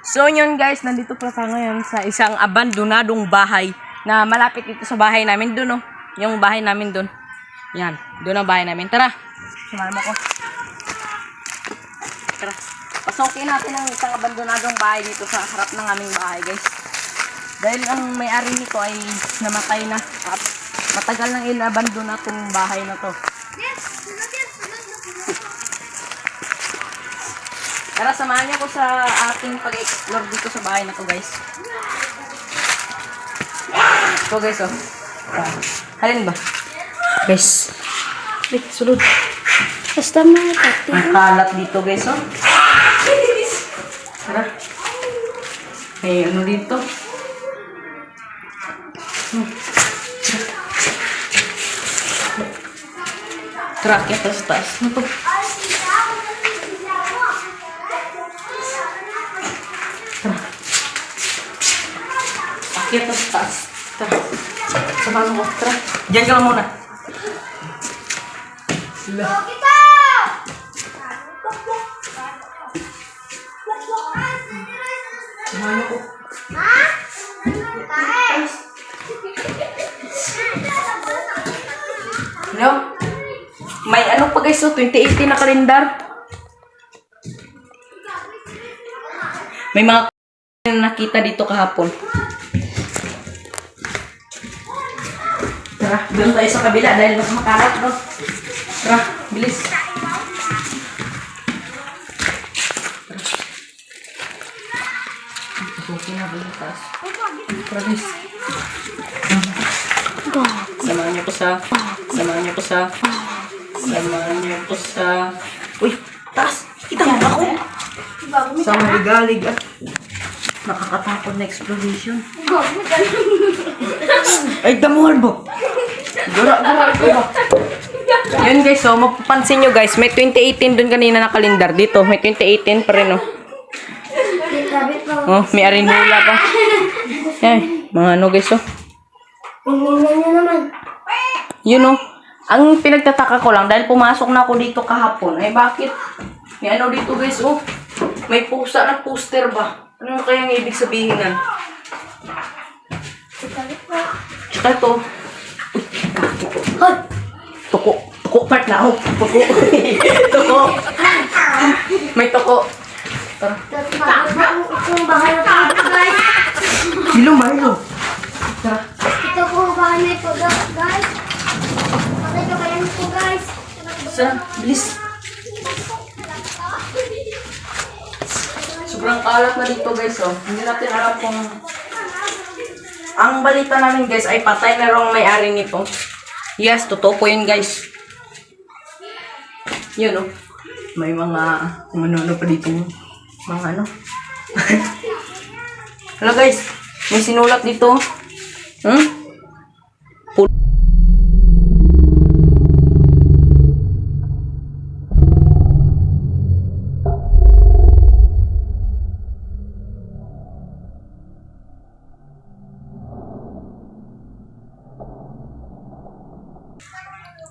So yun guys, nandito pa tayo ngayon sa isang abandonadong bahay na malapit dito sa bahay namin doon, oh. Yung bahay namin doon. Yan, doon ang bahay namin. Tara, sumama mo ko. Tara, pasukin natin ang isang abandonadong bahay dito sa harap ng aming bahay guys. Dahil ang may-ari nito ay namatay na at matagal nang inabandona itong bahay na to. Tara, samahan niyo ko sa ating pag-explore dito sa bahay na to guys. Ito guys, oh. Halin ba? Guys. Wait, sulod. Basta mga pati. Ang kalat dito guys, oh. Tara. May ano dito? Tara, kita sa taas. Ano to? Kita sa taas. Tara. Samahan mo. Tara. Diyan ka lang muna. Sila. Samahan mo ko. Hello? May ano pa guys, 2018 na kalendar. May mga na nakita dito kahapon. Tara, doon tayo sa kabila dahil mas makalat, no? Tara, bilis. Pasukin na doon taas. Tara, bilis. Samahan niyo po sa... Uy, taas! Kita mo ba ako? Sa maligalig at nakakatakot na exploration. Ay, damuhal ba? Gara ko ba? Yun guys, so mapapansin nyo guys, may 2018 dun kanina na kalendar. Dito, may 2018 pa rin, oh. Oh, may arinula pa. Ay, mga ano guys, oh. Yun, oh. Ang pinagtataka ko lang, dahil pumasok na ako dito kahapon, ay bakit? May ano dito guys, oh. May pusa na poster ba? Ano kayang ibig sabihin nan? Tsaka ito. Uy, kaki ko. Tuko. Tuko part na ako. Tuko. Tuko. May tuko. Tara. Itong bahay na ito, guys. Hilo, mahilo. Tara. Ito po bahay na ito, guys. Patay ka kayo nito, guys. Saan? Bilis. Sobrang kalat na dito guys, oh. Hindi natin alam kung... Ang balita namin guys ay patay na rong may-ari nito. Yes, totoo po yun guys. Yun, oh. May mga... ano pa dito. Mga ano. Hello guys. May sinulat dito.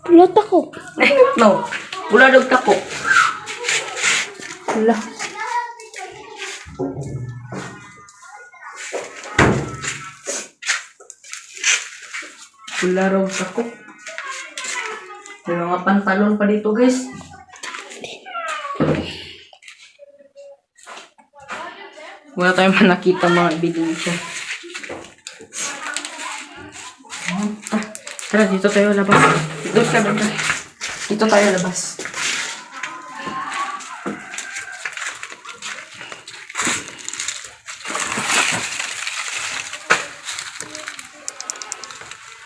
Pulot ako. No. Wala daw tako. Wala. Wala raw tako. May mga pantalon pa dito guys. Wala tayong nakita mga ebidensya. Tara, dito tayo labas. Dito ka ba? Dito tayo labas.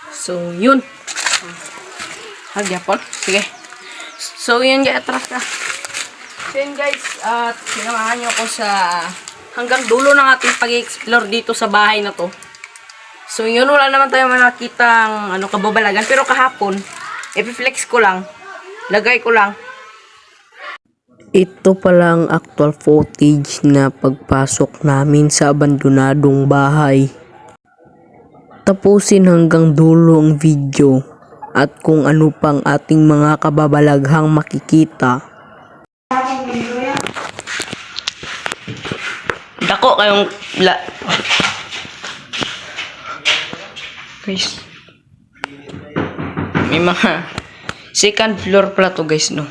So, yun. Hagyapon. Sige. So, yun guys. Atras ka. So, yun guys. At sinamahan nyo ko sa hanggang dulo ng ating pag-explore dito sa bahay na to. So, yun, wala naman tayo makakitang kababalagan. Pero kahapon, i-flex ko lang. Lagay ko lang. Ito pala ang actual footage na pagpasok namin sa abandonadong bahay. Tapusin hanggang dulo ang video at kung ano pang ating mga kababalaghang makikita. Dako kayong guys. May mga second floor pala to guys, no.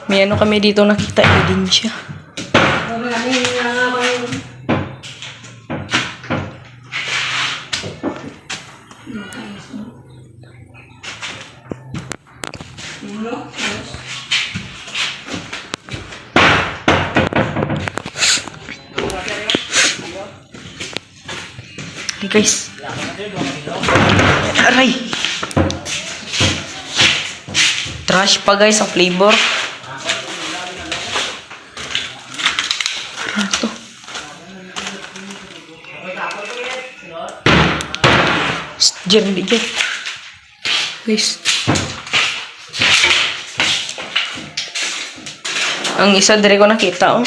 May ano kami dito nakita, ebidensya. Hey guys. Aray. Trash pa guys ang flavor. Ano to? Diyan, diyan. Guys. Ang isa dire ko nakita, oh.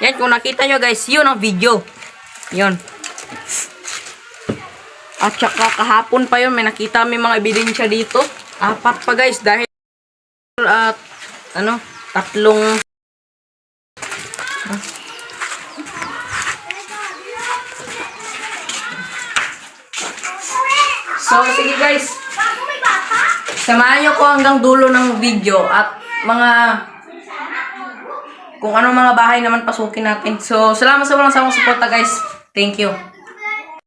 Yan, kung nakita nyo guys, yun ang video. Yun. At saka kahapon pa yun, may nakita may mga ebidensya dito. 4 pa guys, dahil at ano, 3. So, sige guys. Samahan nyo ko hanggang dulo ng video at mga kung ano mga bahay naman pasukin natin. So, salamat sa walang sawang suporta guys. Thank you.